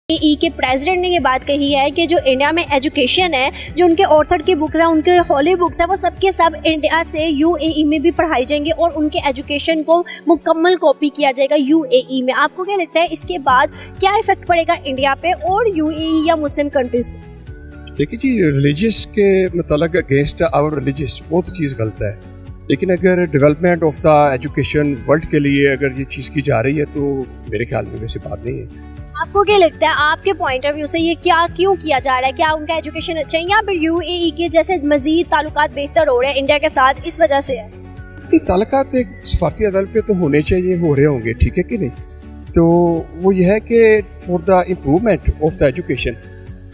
UAE के president ने ये बात कही है कि जो इंडिया में एजुकेशन है, जो उनके ऑथर की बुक है, उनके हॉली बुक्स है, वो सबके सब इंडिया से यूएई में भी पढ़ाई जाएंगे और उनके एजुकेशन को मुकम्मल कॉपी किया जाएगा यूएई में। आपको क्या लगता है इसके बाद क्या इफेक्ट पड़ेगा इंडिया पे और यूएई या मुस्लिम कंट्रीज पे? देखिए जी, रिलीजियस के मतलब अगेंस्ट आवर रिलीजियस बहुत चीज़ गलत है, लेकिन अगर development of the education world के लिए अगर ये चीज़ की जा रही है तो मेरे ख्याल में वैसे बात नहीं है। आपको क्या लगता है, आपके पॉइंट ऑफ व्यू से ये क्यों किया जा रहा है? क्या उनका एजुकेशन अच्छा है या फिर यूएई के जैसे मजीद ताल्लुकात बेहतर हो रहे हैं इंडिया के साथ, इस वजह से है? ताल्लुकात एक सफारती अदल पे तो होने चाहिए, हो रहे होंगे, ठीक है कि नहीं? तो वो ये है कि for the improvement of the education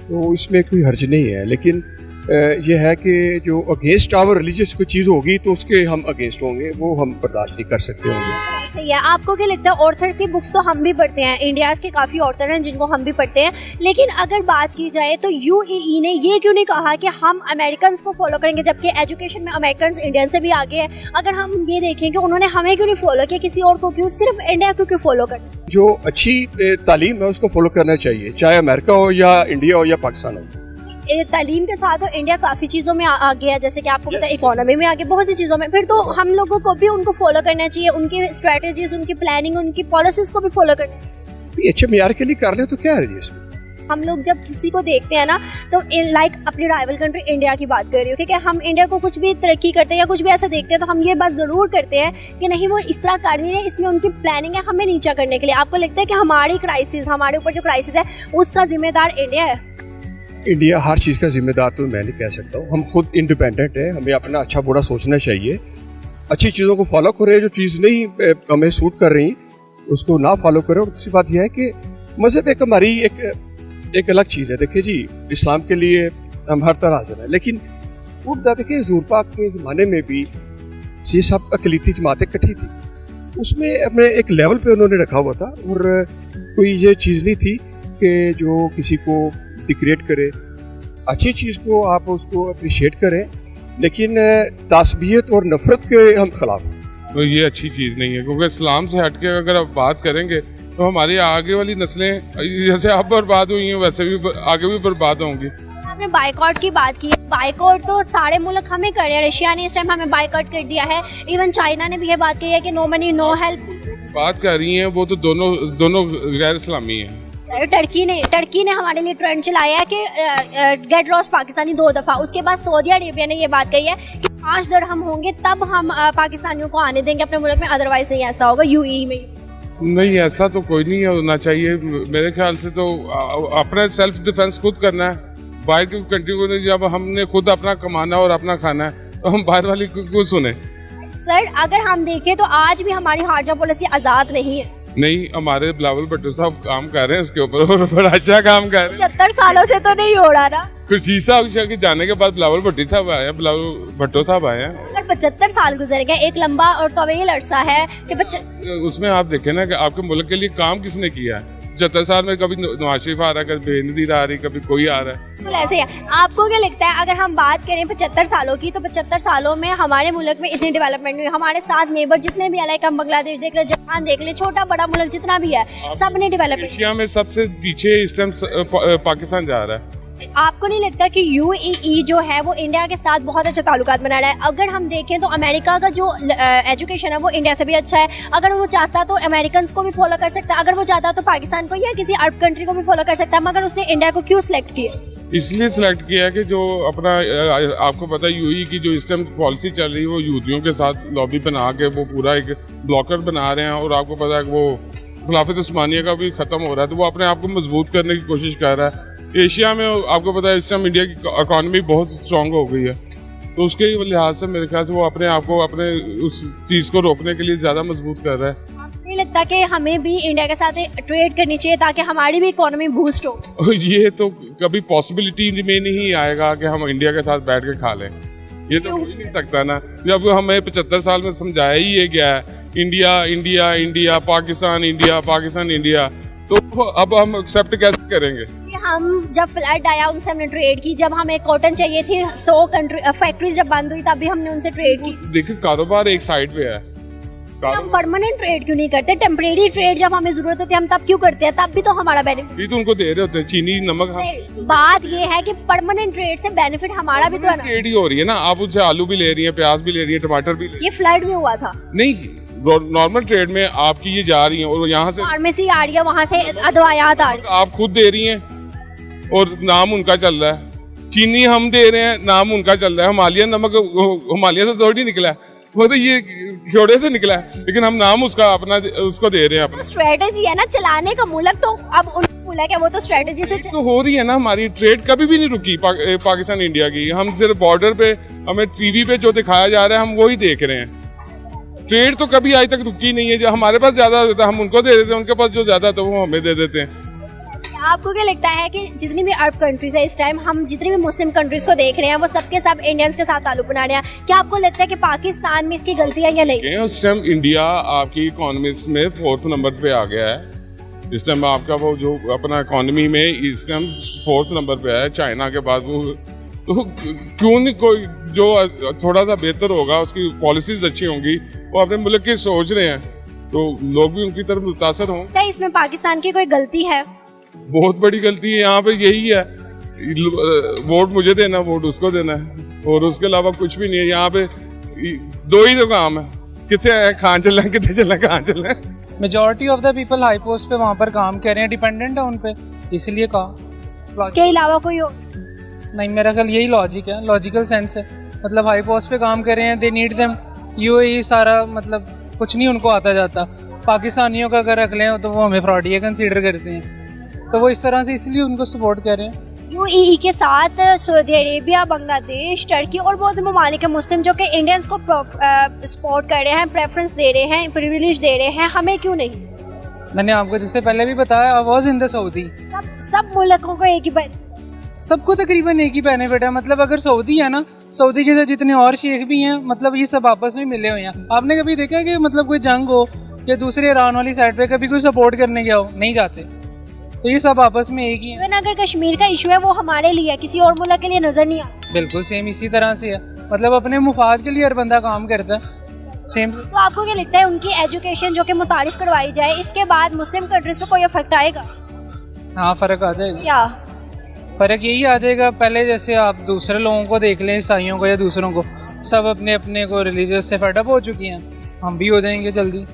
तो इसमें कोई हर्ज नहीं है, लेकिन ये है कि जो अगेंस्ट आवर रिलीजियस कोई चीज़ होगी तो उसके हम अगेंस्ट होंगे, वो हम बर्दाश्त नहीं कर सकते होंगे। सही है। आपको क्या लगता है, ऑथर की बुक्स तो हम भी पढ़ते हैं, इंडिया के काफ़ी ऑथर हैं जिनको हम भी पढ़ते हैं, लेकिन अगर बात की जाए तो यूएई ने ये क्यों नहीं कहा कि हम अमेरिकन को फॉलो करेंगे, जबकि एजुकेशन में अमेरिकन इंडियन से भी आगे हैं। अगर हम ये देखें कि उन्होंने हमें क्यों नहीं फॉलो किया, किसी और को क्यों, सिर्फ इंडिया को क्यों फॉलो करना? जो अच्छी तालीम है उसको फॉलो करना चाहिए, चाहे अमेरिका हो या इंडिया हो या पाकिस्तान हो। तालीम के साथ तो इंडिया काफ़ी चीज़ों में आगे है, जैसे कि आपको पता है इकोनॉमी में आगे, बहुत सी चीज़ों में। फिर तो हम लोगों को भी उनको फॉलो करना चाहिए, उनकी स्ट्रेटजीज, उनकी प्लानिंग, उनकी पॉलिसीज को भी फॉलो करना चाहिए। अच्छे मेयार के लिए कर ले तो क्या है जी इसमें? हम लोग जब किसी को देखते हैं ना तो लाइक अपनी राइवल कंट्री इंडिया की बात कर रही हूँ, ठीक है, हम इंडिया को कुछ भी तरक्की करते हैं या कुछ भी ऐसा देखते हैं तो हम ये बात ज़रूर करते हैं कि नहीं वो इस तरह कर रही है, इसमें उनकी प्लानिंग है हमें नीचा करने के लिए। आपको लगता है कि हमारी क्राइसिस, हमारे ऊपर जो क्राइसिस है उसका जिम्मेदार इंडिया है? इंडिया हर चीज़ का जिम्मेदार तो मैं नहीं कह सकता हूँ, हम खुद इंडिपेंडेंट है, हमें अपना अच्छा बुरा सोचना चाहिए, अच्छी चीज़ों को फॉलो करें, जो चीज़ नहीं हमें सूट कर रही उसको ना फॉलो करें। और दूसरी बात यह है कि मज़हब एक हमारी एक अलग चीज़ है। देखिए जी, इस्लाम के लिए हम हर तरह हाजिर हैं, लेकिन खुद देखिए हुज़ूर पाक के ज़माने में भी ये सब अक़लीती जमातें इकट्ठी थी, उसमें अपने एक लेवल पे उन्होंने रखा हुआ था और कोई ये चीज़ नहीं थी कि जो किसी को डिग्रेड करे। अच्छी चीज़ को आप उसको अप्रिशिएट करें, लेकिन तासबियत और नफरत के हम खिलाफ हैं। तो ये अच्छी चीज़ नहीं है, क्योंकि इस्लाम से हट के अगर आप बात करेंगे तो हमारी आगे वाली नस्लें जैसे अब बर्बाद हुई हैं वैसे भी आगे भी बर्बाद होंगी। आपने बाइकआउट की बात की है, बाइकआउट तो सारे मुल्क हमें कर रहे हैं, रशिया ने इस टाइम हमें बाइकआउट कर दिया है, इवन चाइना ने भी ये बात कही है कि नो मनी नो हेल्प। बात कर रही हैं वो तो दोनों गैर इस्लामी हैं। टर्की ने हमारे लिए ट्रेंड चलाया है कि गेट लॉस्ट पाकिस्तानी 2 दफ़ा। उसके बाद सऊदी अरेबिया ने ये बात कही है कि 5 दरहम होंगे तब हम पाकिस्तानियों को आने देंगे अपने मुल्क में, अदरवाइज नहीं ऐसा होगा यूएई में। नहीं, ऐसा तो कोई नहीं होना चाहिए मेरे ख्याल से। तो अपना सेल्फ डिफेंस खुद करना है, बाहर की कंट्री को नहीं। जब हमने खुद अपना कमाना और अपना खाना है तो हम बाहर वाली को सुने। सर अगर हम देखें तो आज भी हमारी खारजा पॉलिसी आज़ाद नहीं है। नहीं, हमारे बिलावल भट्टो साहब काम कर रहे हैं इसके ऊपर और बड़ा अच्छा काम कर रहे हैं। 75 सालों से तो नहीं हो रहा ना। खुर्शीद साहब के जाने के बाद बिलावल भट्टी साहब आए हैं, बिलावल भट्टो साहब आए हैं। अगर 75 साल गुजर गए, एक लंबा और तवील अरसा है कि उसमें आप देखें ना कि आपके मुल्क के लिए काम किसने किया है। 75 साल में कभी नवाज शरीफ आ रहा है, कभी बेनज़ीर आ रही, कभी कोई आ रहा है। तो ऐसे है। आपको क्या लगता है, अगर हम बात करें 75 सालों की, तो 75 सालों में हमारे मुल्क में इतनी डेवलपमेंट हुई, हमारे साथ नेबर जितने भी है, हम बांग्लादेश देख ले, जापान देख ले, छोटा बड़ा मुल्क जितना भी है, सब ने डेवलपमेंट। एशिया में सबसे पीछे इस टाइम पाकिस्तान जा रहा है। आपको नहीं लगता कि यूएई जो है वो इंडिया के साथ बहुत अच्छा ताल्लुकात बना रहा है? अगर हम देखें तो अमेरिका का जो एजुकेशन है वो इंडिया से भी अच्छा है। अगर वो चाहता तो अमेरिकन को भी फॉलो कर सकता है, अगर वो चाहता तो पाकिस्तान को या किसी अरब कंट्री को भी फॉलो कर सकता है, मगर उसने इंडिया को क्यों सिलेक्ट किया? इसलिए सिलेक्ट किया कि जो अपना आपको पता है यूएई की जो इस टाइम पॉलिसी चल रही है वो यहूदियों के साथ लॉबी बना के वो पूरा एक ब्लॉकर बना रहे हैं, और आपको पता है कि वो खिलाफत उस्मानिया का भी ख़त्म हो रहा है, तो वो अपने आप को मजबूत करने की कोशिश कर रहा है। एशिया में आपको पता है इस समय इंडिया की इकॉनमी बहुत स्ट्रॉन्ग हो गई है, तो उसके लिहाज से मेरे ख्याल से वो अपने आप को अपने उस चीज़ को रोकने के लिए ज़्यादा मजबूत कर रहा है। आपको नहीं लगता कि हमें भी इंडिया के साथ ट्रेड करनी चाहिए ताकि हमारी भी इकोनॉमी बूस्ट हो? ये तो कभी पॉसिबिलिटी में नहीं आएगा कि हम इंडिया के साथ बैठ के खा लें, ये तो हो ही नहीं सकता ना। जब हमें 75 साल में समझाया ही ये गया है India India India, Pakistan India, Pakistan India, तो अब हम एक्सेप्ट कैसे करेंगे? हम जब फ्लड आया उनसे हमने ट्रेड की, जब हमें कॉटन चाहिए थी 100 फैक्ट्रीज जब बंद हुई तब भी हमने उनसे ट्रेड की। देखिए, कारोबार एक साइड पे है, हम परमानेंट ट्रेड क्यों नहीं करते? टेम्परेरी ट्रेड जब हमें जरूरत होती है हम तब क्यों करते हैं? तब भी तो हमारा बेनिफिट भी तो उनको दे रहे होते हैं, चीनी नमक हम। बात ये है कि परमानेंट ट्रेड से बेनिफिट हमारा भी तो है ना। ट्रेड ही हो रही है ना, आप उनसे आलू भी ले रही है, प्याज भी ले रही है, टमाटर भी ले रही ये फ्लड में हुआ था नहीं, नॉर्मल ट्रेड में आपकी ये जा रही है और यहाँ से फार्मेसी आ रही है, वहाँ से अदवायात आ रही है। आप खुद दे रही हैं और नाम उनका चल रहा है। चीनी हम दे रहे हैं, नाम उनका चल रहा है। हिमालयन नमक हिमालय से थोड़ी निकला है, मतलब ये खेड़े से निकला है, लेकिन हम नाम उसका अपना उसको दे रहे हैं अपना। स्ट्रेटेजी है ना चलाने का मुल्क, तो अब उनको बोला कि वो तो स्ट्रेटेजी से तो हो रही है ना। हमारी ट्रेड कभी भी नहीं रुकी पाकिस्तान इंडिया की। हम सिर्फ बॉर्डर पे हमें टीवी पे जो दिखाया जा रहा है हम वही देख रहे हैं। ट्रेड तो कभी आज तक रुकी नहीं है। जो हमारे पास ज्यादा होता है हम उनको दे देते हैं, उनके पास जो ज्यादा होता है वो हमें दे देते हैं। आपको क्या लगता है कि जितनी भी अरब कंट्रीज है इस टाइम, हम जितनी भी मुस्लिम कंट्रीज को देख रहे हैं वो सबके सब इंडियंस के साथ ताल्लुक बना रहे हैं, क्या आपको लगता है कि पाकिस्तान में इसकी गलती है या नहीं? उस टाइम इंडिया आपकी इकोनॉमिक्स में 4th नंबर पे आ गया है। इस टाइम आपका वो जो अपना इकोनॉमी में इस टाइम 4th नंबर पे है चाइना के बाद। वो तो क्यों नहीं कोई जो थोड़ा सा बेहतर होगा, उसकी पॉलिसीज अच्छी होंगी, वो अपने मुल्क की सोच रहे हैं, तो लोग भी उनकी तरफ मुतासर हों। क्या इसमें पाकिस्तान की कोई गलती है? बहुत बड़ी गलती है यहाँ पे यही है, वोट मुझे देना, वोट उसको देना है, और उसके अलावा कुछ भी नहीं है। यहाँ पे 2 ही तो काम है, कितने खान चल रहे हैं, कितने चल रहे हैं, कहाँ चल रहे हैं। Majority of the people high post पे वहाँ पर काम कर रहे हैं, डिपेंडेंट है उन पे, इसलिए कहा। इसके अलावा कोई नहीं, मेरा ख्याल यही लॉजिक है, लॉजिकल सेंस है। मतलब हाई पोस्ट पे काम कर रहे हैं, दे नीड देम। यूएई सारा मतलब कुछ नहीं उनको आता जाता। पाकिस्तानियों का अगर रख लें तो वो हमें फ्रॉडिया कंसीडर करते हैं, तो वो इस तरह से इसलिए उनको सपोर्ट कर रहे हैं। यूएई के साथ सऊदी अरेबिया, बांग्लादेश, टर्की और बहुत से ममालिक है मुस्लिम जो कि इंडियंस को सपोर्ट कर रहे हैं, प्रेफरेंस दे रहे हैं, प्रिविलेज दे रहे हैं, हमें क्यों नहीं? मैंने आपको जिससे पहले भी बताया, I was in the Saudi. सब मुल्कों को एक ही सबको तकरीबन एक ही बेनिफिट है। मतलब अगर सऊदी है ना, सऊदी के साथ जितने और शेख भी हैं, मतलब ये सब आपस में मिले हुए हैं। आपने कभी देखा कि मतलब कोई जंग हो या दूसरे ईरान वाली साइड पे कभी कोई सपोर्ट करने गया हो? नहीं जाते। तो ये सब आपस में एक ही है। अगर कश्मीर का इशू है वो हमारे लिए है, किसी और मुल्क के लिए नजर नहीं आता। बिल्कुल सेम इसी तरह से है, मतलब अपने मुफाद के लिए हर बंदा काम करता है सेम। तो आपको क्या लगता है उनकी एजुकेशन जो कि मुतारिफ करवाई जाए, इसके बाद मुस्लिम कंट्रीज को कोई इफेक्ट आएगा? हाँ, फर्क आ जाएगा। क्या फर्क यही आ जाएगा, पहले जैसे आप दूसरे लोगों को देख लें, ईसाइयों को या दूसरों को, सब अपने अपने को रिलीजियस से फेड अप हो चुकी हैं, हम भी हो जाएंगे जल्दी।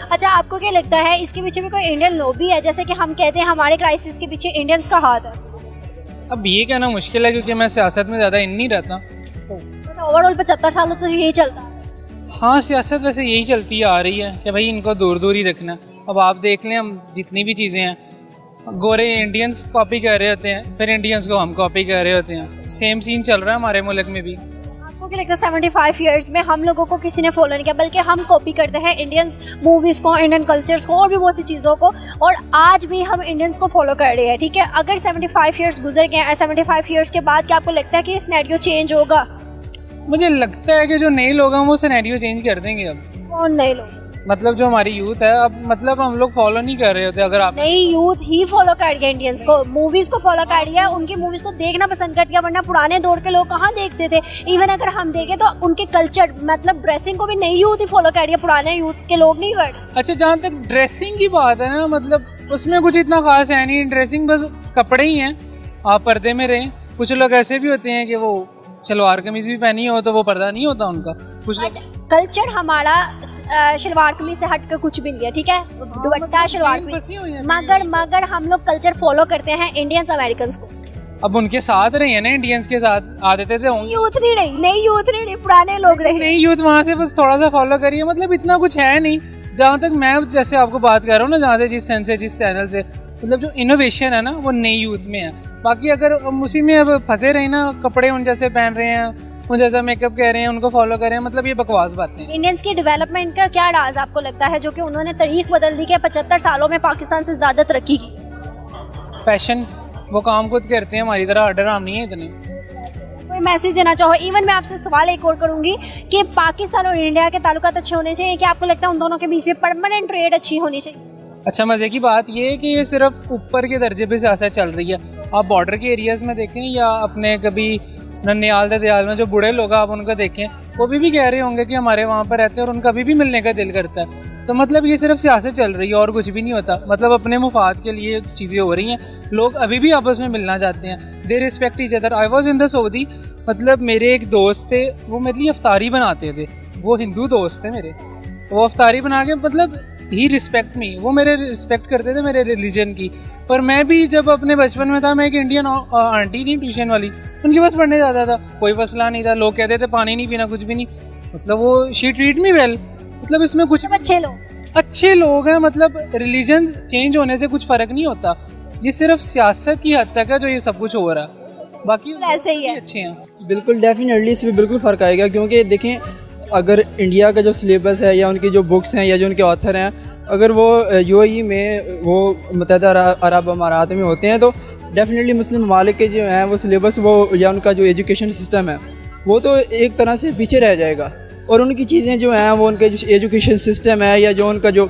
अच्छा, आपको क्या लगता है इसके पीछे भी कोई इंडियन लॉबी है? जैसे कि हम कहते हैं हमारे क्राइसिस के पीछे इंडियंस का हाथ है। अब ये कहना मुश्किल है क्योंकि मैं सियासत में ज़्यादा इन नहीं रहता। ओवरऑल 75 सालों से यही चलता है। हाँ, सियासत वैसे यही चलती आ रही है कि भाई इनको दूर दूर ही रखना। अब आप देख लें, हम जितनी भी चीज़ें हैं, गोरे इंडियंस कॉपी कर रहे होते हैं, फिर इंडियंस को हम कॉपी कर रहे होते हैं। सेम सीन चल रहा है हमारे मुल्क में भी। आपको क्या लगता है 75 ईयर्स में हम लोगों को किसी ने फॉलो नहीं किया, बल्कि हम कॉपी करते हैं इंडियंस मूवीज़ को, इंडियन कल्चर्स को और भी बहुत सी चीज़ों को, और आज भी हम इंडियंस को फॉलो कर रहे हैं। ठीक है, अगर 75 ईयर्स गुजर गए, 75 ईयर्स के बाद क्या आपको लगता है कि सिनेरियो चेंज होगा? मुझे लगता है कि जो नए लोग हैं वो सिनेरियो चेंज कर देंगे। अब कौन नए लोग? मतलब जो हमारी यूथ है, अब मतलब हम लोग फॉलो नहीं कर रहे होते। अगर आप नई यूथ ही फॉलो कर रही है इंडियंस को, मूवीज को फॉलो कर रही है, उनकी मूवीज को देखना पसंद करती है, वरना पुराने दौर के लोग कहाँ देखते थे। इवन अगर हम देखें तो उनके कल्चर मतलब ड्रेसिंग को भी नई यूथ ही फॉलो कर रही है, पुराने यूथ के लोग नहीं कर रहे। अच्छा, जहाँ तक ड्रेसिंग की बात है ना, मतलब उसमें कुछ इतना खास है नहीं, ड्रेसिंग बस कपड़े ही हैं, आप पर्दे में रहें। कुछ लोग ऐसे भी होते हैं कि वो शलवार कमीज भी पहनी हो तो वो पर्दा नहीं होता उनका। कुछ कल्चर हमारा शलवार कमीज से हटकर कुछ भी नहीं है, ठीक है, दुपट्टा शलवार कमीज, मगर हम लोग कल्चर फॉलो करते हैं इंडियंस अमेरिकन को। अब उनके साथ रहे हैं ना, इंडियंस के साथ आदतें से होंगी। यूथ नहीं रही, नई यूथ नहीं रही, पुराने लोग रहे। नई यूथ वहाँ से बस थोड़ा सा फॉलो करिए, मतलब इतना कुछ है नहीं। जहाँ तक मैं जैसे आपको बात कर रहा हूँ ना, जहाँ से जिस सेंस से जिस चैनल से, मतलब जो इनोवेशन है ना वो नई यूथ में है। बाकी अगर उसी में अब फंसे रहे ना, कपड़े उन जैसे पहन रहे हैं, उन जैसा मेकअप कह रहे हैं, उनको फॉलो कर रहे हैं, मतलब ये बकवास बातें हैं। इंडियंस की डेवलपमेंट का क्या राज आपको लगता है जो कि उन्होंने तारीख बदल दी कि 75 सालों में पाकिस्तान से ज्यादा तरक्की की? पैशन, वो काम खुद करते हैं, हमारी तरह ऑर्डर हम नहीं है इतने। कोई मैसेज देना चाहो? इवन मैं आपसे सवाल एक और करूंगी कि पाकिस्तान और इंडिया के ताल्लुकात अच्छे होने चाहिए, कि आपको लगता है उन दोनों के बीच में परमानेंट ट्रेड अच्छी होनी चाहिए? अच्छा, मजे की बात ये है कि ये सिर्फ ऊपर के दर्जे पे सियासत चल रही है। आप बॉर्डर के एरियाज में देखें या अपने कभी ननियाल ददयाल में जो बूढ़े लोग आप उनको देखें, वो भी कह रहे होंगे कि हमारे वहाँ पर रहते हैं और उनका अभी भी मिलने का दिल करता है। तो मतलब ये सिर्फ सियासत चल रही है और कुछ भी नहीं होता। मतलब अपने मुफाद के लिए चीज़ें हो रही हैं, लोग अभी भी आपस में मिलना चाहते हैं। They respect each other. I was in the Saudi, मतलब मेरे एक दोस्त थे, वो मेरे लिए अफ्तारी बनाते थे। वो हिंदू दोस्त थे मेरे, वो अफ्तारी बना के मतलब ही रिस्पेक्ट मी, वो मेरे रिस्पेक्ट करते थे मेरे रिलीजन की। पर मैं भी जब अपने बचपन में था, मैं एक इंडियन आंटी थी ट्यूशन वाली, उनके पास पढ़ने जाता था, कोई मसला नहीं था। लोग कहते थे पानी नहीं पीना, कुछ भी नहीं, मतलब वो शी ट्रीट मी वेल। मतलब इसमें कुछ अच्छे लोग हैं। मतलब रिलीजन चेंज होने से कुछ फ़र्क नहीं होता, ये सिर्फ सियासत की हद तक है जो ये सब कुछ हो रहा है, बाकी ऐसे ही है। अच्छे हैं। बिल्कुल डेफिनेटली इसमें बिल्कुल फ़र्क आएगा, क्योंकि देखें अगर इंडिया का जो सिलेबस है या उनकी जो बुक्स हैं या जो उनके ऑथर हैं, अगर वो यूएई में, वो मुत्तहदा अरब अमारात में होते हैं, तो डेफिनेटली मुस्लिम ममालिक के जो हैं वो सिलेबस वो या उनका जो एजुकेशन सिस्टम है वो तो एक तरह से पीछे रह जाएगा। और उनकी चीज़ें जो हैं वो उनके जो एजुकेशन सिस्टम है या जो उनका जो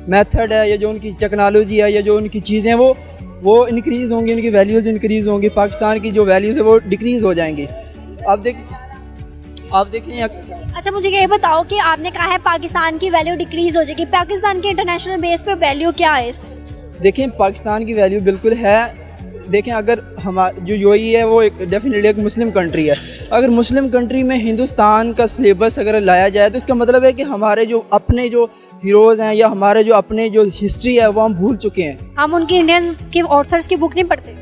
मेथड है या जो उनकी टेक्नोलॉजी है या जो उनकी चीज़ें वो इंक्रीज़ होंगी, उनकी वैल्यूज़ इंक्रीज़ होंगी। पाकिस्तान की जो वैल्यूज़ है वो डिक्रीज़ हो जाएंगी। आप देखें। अच्छा, मुझे ये बताओ कि आपने कहा है पाकिस्तान की वैल्यू डिक्रीज हो जाएगी, पाकिस्तान के इंटरनेशनल बेस पे वैल्यू क्या है? देखें पाकिस्तान की वैल्यू बिल्कुल है। देखें अगर हमारा जो यूएई है वो एक डेफिनेटली एक मुस्लिम कंट्री है। अगर मुस्लिम कंट्री में हिंदुस्तान का सिलेबस अगर लाया जाए तो इसका मतलब है कि हमारे जो अपने जो हीरोज़ हैं या हमारे जो अपने जो हिस्ट्री है वो हम भूल चुके हैं। हम उनकी इंडियन के ऑथर्स की बुक नहीं पढ़ते?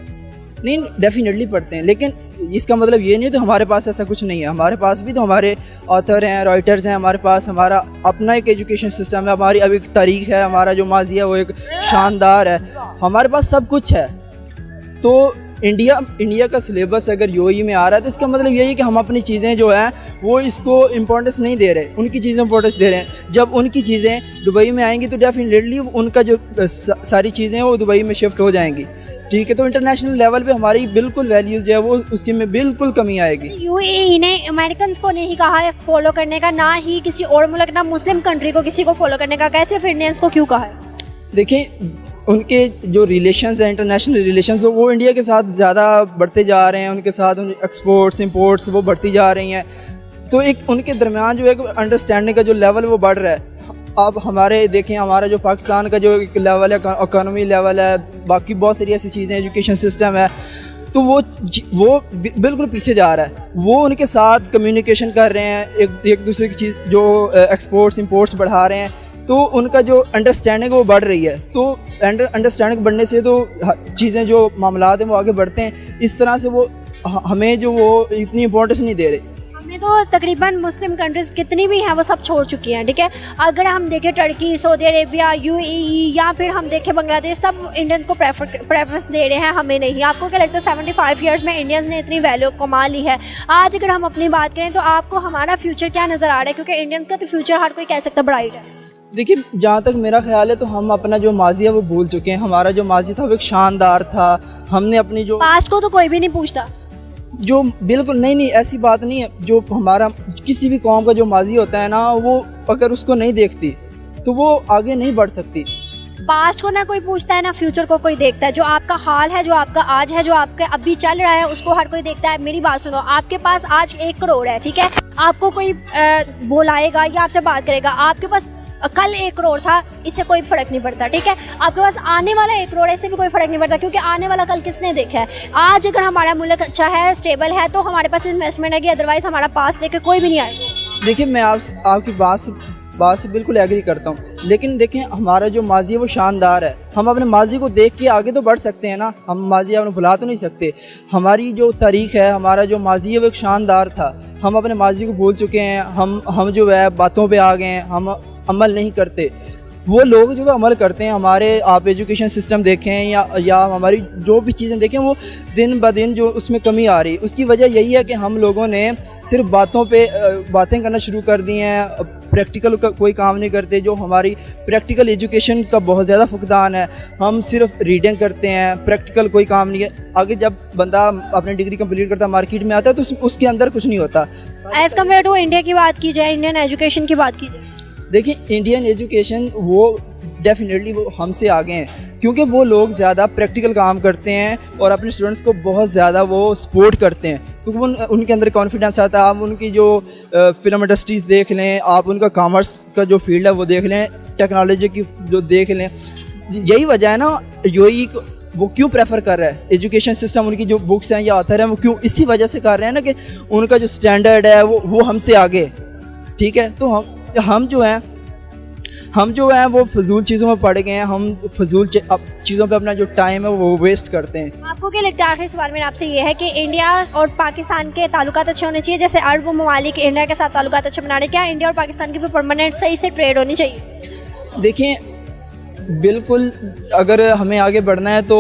नहीं, डेफिनेटली पढ़ते हैं, लेकिन इसका मतलब ये नहीं तो हमारे पास ऐसा कुछ नहीं है। हमारे पास भी तो हमारे ऑथर हैं, राइटर्स हैं, हमारे पास हमारा अपना एक एजुकेशन सिस्टम है, हमारी अब एक तारीख है, हमारा जो माजी है वो एक शानदार है, हमारे पास सब कुछ है। तो इंडिया का सिलेबस अगर यूएई में आ रहा है तो इसका मतलब यही है कि हम अपनी चीज़ें जो हैं वो इसको इम्पोर्टेंस नहीं दे रहे, उनकी चीज़ें इम्पोर्टेंस दे रहे हैं। जब उनकी चीज़ें दुबई में आएंगी तो डेफिनेटली उनका जो सारी चीज़ें हैं वो दुबई में शिफ्ट हो जाएंगी। ठीक है, तो इंटरनेशनल लेवल पे हमारी बिल्कुल वैल्यूज जो है वो उसकी में बिल्कुल कमी आएगी। यूएई ने अमेरिकन को नहीं कहा है फॉलो करने का, ना ही किसी और मुल्क, ना मुस्लिम कंट्री को किसी को फॉलो करने का, कहा सिर्फ इंडियंस को क्यों कहा है? देखिए उनके जो रिलेशंस हैं, इंटरनेशनल रिलेशंस, वो इंडिया के साथ ज़्यादा बढ़ते जा रहे हैं, उनके साथ एक्सपोर्ट्स इंपोर्ट्स वो बढ़ती जा रही हैं। तो एक उनके दरमियान जो है अंडरस्टैंडिंग का जो लेवल वो बढ़ रहा है। अब हमारे देखें, हमारा जो पाकिस्तान का जो एक लेवल है, इकोनॉमी लेवल है, बाकी बहुत सारी ऐसी चीज़ें, एजुकेशन सिस्टम है, तो वो बिल्कुल पीछे जा रहा है। वो उनके साथ कम्युनिकेशन कर रहे हैं, एक दूसरे की चीज़ जो एक्सपोर्ट्स इंपोर्ट्स बढ़ा रहे हैं, तो उनका जो अंडरस्टैंडिंग वो बढ़ रही है। तो अंडरस्टैंडिंग बढ़ने से तो चीज़ें जो मामलात हैं वो आगे बढ़ते हैं। इस तरह से वो हमें जो वो इतनी इंपॉर्टेंस नहीं दे रहे। हमने तो तकरीबन मुस्लिम कंट्रीज कितनी भी हैं वो सब छोड़ चुकी हैं। ठीक है, अगर हम देखें टर्की, सऊदी अरेबिया, यूएई या फिर हम देखें बांग्लादेश, सब इंडियंस को प्रेफरेंस दे रहे हैं, हमें नहीं। आपको क्या लगता है 75 ईयर्स में इंडियंस ने इतनी वैल्यू कमा ली है? आज अगर हम अपनी बात करें तो आपको हमारा फ्यूचर क्या नज़र आ रहा है? क्योंकि इंडियंस का तो फ्यूचर हर कोई कह सकता ब्राइट है। देखिए जहाँ तक मेरा ख्याल है तो हम अपना जो माजी है वो भूल चुके हैं। हमारा जो माजी था वो एक शानदार था। हमने अपनी जो पास्ट को तो कोई भी नहीं पूछता, जो बिल्कुल नहीं ऐसी बात नहीं है। जो हमारा किसी भी कौम का जो माजी होता है ना, वो अगर उसको नहीं देखती तो वो आगे नहीं बढ़ सकती। पास्ट को ना कोई पूछता है ना फ्यूचर को कोई देखता है। जो आपका हाल है, जो आपका आज है, जो आपके अभी चल रहा है, उसको हर कोई देखता है। मेरी बात सुनो, आपके पास आज 1 करोड़ है, ठीक है, आपको कोई बुलाएगा या आपसे बात करेगा, आपके पास कल 1 करोड़ था, इससे कोई फर्क नहीं पड़ता। ठीक है, आपके पास आने वाला 1 करोड़ है, इससे भी कोई फर्क नहीं पड़ता, क्योंकि आने वाला कल किसने देखा है? आज अगर हमारा मुल्क अच्छा है, स्टेबल है, तो हमारे पास इन्वेस्टमेंट है कि अदरवाइज हमारा पास देख के कोई भी नहीं आएगा। देखिए मैं आपकी बात से बिल्कुल एग्री करता हूँ, लेकिन देखें हमारा जो माजी है वो शानदार है। हम अपने माजी को देख के आगे तो बढ़ सकते हैं ना, हम माजी अपने भुला तो नहीं सकते। हमारी जो तारीख है, हमारा जो माजी है वो एक शानदार था। हम अपने माजी को भूल चुके हैं। हम जो है बातों पे आ गए हैं, हम अमल नहीं करते। वो लोग जो अमल करते हैं, हमारे आप एजुकेशन सिस्टम देखें या हमारी जो भी चीज़ें देखें, वो दिन ब दिन जो उसमें कमी आ रही है। उसकी वजह यही है कि हम लोगों ने सिर्फ बातें करना शुरू कर दी हैं, प्रैक्टिकल का कोई काम नहीं करते। जो हमारी प्रैक्टिकल एजुकेशन का बहुत ज़्यादा फुकदान है। हम सिर्फ रीडिंग करते हैं, प्रैक्टिकल कोई काम नहीं है। आगे जब बंदा अपनी डिग्री कंप्लीट करता मार्केट में आता है तो उसके अंदर कुछ नहीं होता। एज़ कम्पेयर टू इंडिया की बात की जाए, इंडियन एजुकेशन की बात की जाए, देखिए इंडियन एजुकेशन वो डेफिनेटली वो हमसे आगे हैं। क्योंकि वो लोग ज़्यादा प्रैक्टिकल काम करते हैं और अपने स्टूडेंट्स को बहुत ज़्यादा वो सपोर्ट करते हैं, क्योंकि उनके अंदर कॉन्फिडेंस आता है। आप उनकी जो फिल्म इंडस्ट्रीज़ देख लें, आप उनका कॉमर्स का जो फील्ड है वो देख लें, टेक्नोलॉजी की जो देख लें। यही वजह है ना यूएई वो क्यों प्रेफर कर रहा है, एजुकेशन सिस्टम, उनकी जो बुक्स हैं या ऑथर हैं वो क्यों इसी वजह से कर रहे हैं ना कि उनका जो स्टैंडर्ड है वो हमसे आगे, ठीक है। तो हम जो हैं वो फजूल चीज़ों में पड़ गए हैं, हम फजूल चीज़ों पे अपना जो टाइम है वो वेस्ट करते हैं। आपको क्या लगता है, आखिरी सवाल मेरा आपसे ये है कि इंडिया और पाकिस्तान के ताल्लुकात अच्छे होने चाहिए, जैसे अरब ममालिक इंडिया के साथ ताल्लुकात अच्छे बना रहे, क्या इंडिया और पाकिस्तान की भी परमानेंट सही से ट्रेड होनी चाहिए? देखिए बिल्कुल, अगर हमें आगे बढ़ना है तो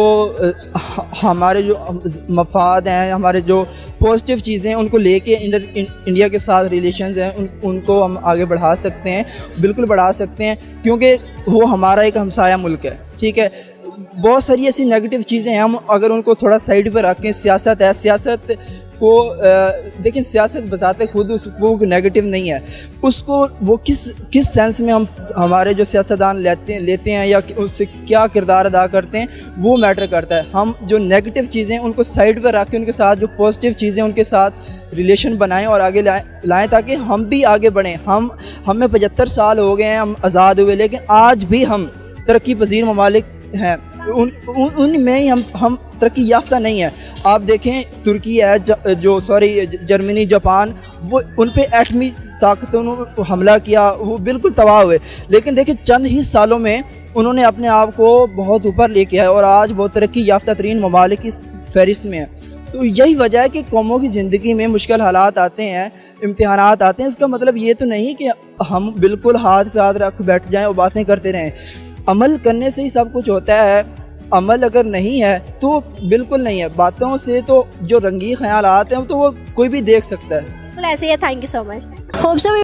हमारे जो मफाद हैं, हमारे जो पॉजिटिव चीज़ें हैं उनको लेके इंडिया के साथ रिलेशंस हैं उनको हम आगे बढ़ा सकते हैं, बिल्कुल बढ़ा सकते हैं, क्योंकि वो हमारा एक हमसाया मुल्क है, ठीक है। बहुत सारी ऐसी नेगेटिव चीज़ें हैं, हम अगर उनको थोड़ा साइड पर रखें, सियासत है, सियासत को देखें, सियासत बजाते खुद वो नेगेटिव नहीं है, उसको वो किस सेंस में हम हमारे जो सियासतदान लेते हैं या उससे क्या किरदार अदा करते हैं वो मैटर करता है। हम जो नेगेटिव चीज़ें हैं उनको साइड पर रखें, उनके साथ जो पॉजिटिव चीज़ें उनके साथ रिलेशन बनाएं और आगे लाएं ताकि हम भी आगे बढ़ें। हमें 75 साल हो गए हैं, हम आज़ाद हुए, लेकिन आज भी हम तरक्की पजीर ममालिक हैं, उनमें ही हम तरक्की याफ्ता नहीं है। आप देखें तुर्की है जर्मनी, जापान, वो उन पे एटमी ताकतों ने हमला किया, वो बिल्कुल तबाह हुए, लेकिन देखिए चंद ही सालों में उन्होंने अपने आप को बहुत ऊपर लेके आए और आज वो तरक्की याफ्ता तरीन ममालिक की फहरिस्त में है। तो यही वजह है कि कौमों की ज़िंदगी में मुश्किल हालात आते हैं, इम्तिहानात आते हैं, उसका मतलब ये तो नहीं कि हम बिल्कुल हाथ पे हाथ रख बैठ जाएं और बातें करते रहें। अमल करने से ही सब कुछ होता है, अमल अगर नहीं है तो बिल्कुल नहीं है। बातों से तो जो रंगीन ख्यालात हैं तो वो कोई भी देख सकता है। बिल्कुल ऐसे ही है। Thank you so much. Hope so